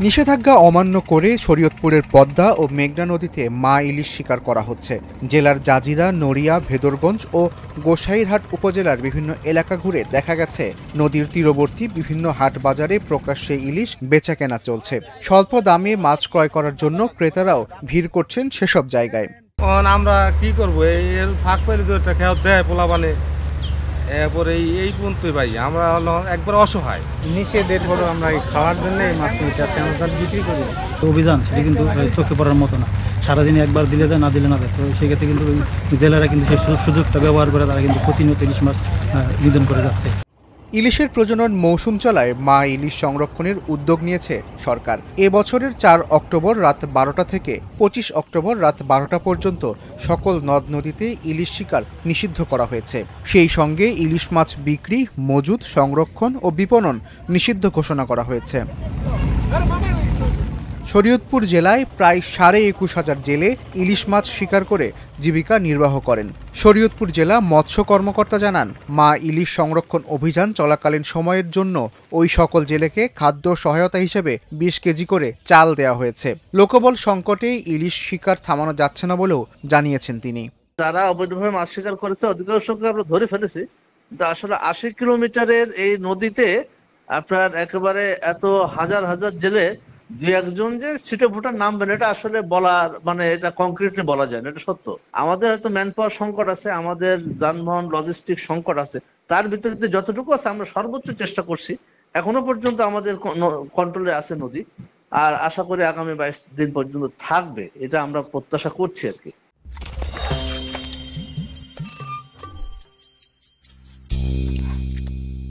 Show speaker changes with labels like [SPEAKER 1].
[SPEAKER 1] নিষেধাজ্ঞা অমান্য করে শরীয়তপুরের পদ্মা ও মেঘনা নদীতে মা ইলিশ শিকার করা হচ্ছে। জেলার জাজিরা, নড়িয়া, ভেদরগঞ্জ ও গোসাইরহাট উপজেলার বিভিন্ন এলাকা ঘুরে দেখা গেছে নদীর তীরবর্তী বিভিন্ন হাট বাজারে প্রকাশ্যে ইলিশ বেচাকেনা চলছে। স্বল্প দামে মাছ ক্রয় করার জন্য ক্রেতারাও ভিড় করছেন সেসব জায়গায়।
[SPEAKER 2] আমরা কি করবো, এর ফাঁক পেলে তো একটা খেয়াল দেয় পোলা বানে, এরপরে এই পর্যন্ত ভাই আমরা হলো একবার অসহায়।
[SPEAKER 3] নিষেধের পরও আমরা খাওয়ার জন্য এই মাছ নিতে আসছি, আমরা তার বিক্রি করি। তো অভিযান সেটা কিন্তু চোখে পড়ার মতো না, সারাদিনে একবার দিলে দেয়, না দিলে না দেয়। তো সেক্ষেত্রে কিন্তু জেলেরা কিন্তু সেই সুযোগটা ব্যবহার করে তারা কিন্তু প্রতিনিয়ত ইলিশ মাছ নিধন করে যাচ্ছে।
[SPEAKER 1] ইলিশের প্রজনন মৌসুম চলায় মা ইলিশ সংরক্ষণের উদ্যোগ নিয়েছে সরকার। এ বছরের ৪ অক্টোবর রাত ১২টা থেকে ২৫ অক্টোবর রাত ১২টা পর্যন্ত সকল নদ নদীতে ইলিশ শিকার নিষিদ্ধ করা হয়েছে। সেই সঙ্গে ইলিশ মাছ বিক্রি, মজুদ, সংরক্ষণ ও বিপণন নিষিদ্ধ ঘোষণা করা হয়েছে। শরীয়তপুর জেলায় প্রায় ২১,৫০০ জেলে ইলিশ মাছ শিকার করে জীবিকা নির্বাহ করেন। শরীয়তপুর জেলা মৎস্য কর্মকর্তা জানান, মা ইলিশ সংরক্ষণ অভিযান চলাকালীন সময়ের জন্য ওই সকল জেলেকে খাদ্য সহায়তা হিসেবে ২০ কেজি করে চাল দেওয়া হয়েছে। লোকবল সংকটে ইলিশ শিকার থামানো যাচ্ছে না বলেও জানিয়েছেন তিনি।
[SPEAKER 4] যারা অবৈধভাবে মাছ শিকার করেছে অধিকাংশকে আমরা ধরে ফেলেছি, কিন্তু আসলে ৮০ কিলোমিটারের এই নদীতে আপনার একেবারে এত হাজার হাজার জেলে দুই একজন যে ছিটে ফোটার নামবেন, এটা আসলে বলার মানে এটা কংক্রিটলি বলা যায় না, এটা সত্য। আমাদের হয়তো ম্যান পাওয়ার সংকট আছে, আমাদের যানবাহন লজিস্টিক সংকট আছে, তার ভিতরে যতটুকু আছে আমরা সর্বোচ্চ চেষ্টা করছি। এখনো পর্যন্ত আমাদের কন্ট্রোলে আছে নদী, আর আশা করি আগামী ২২ দিন পর্যন্ত থাকবে, এটা আমরা প্রত্যাশা করছি আর কি।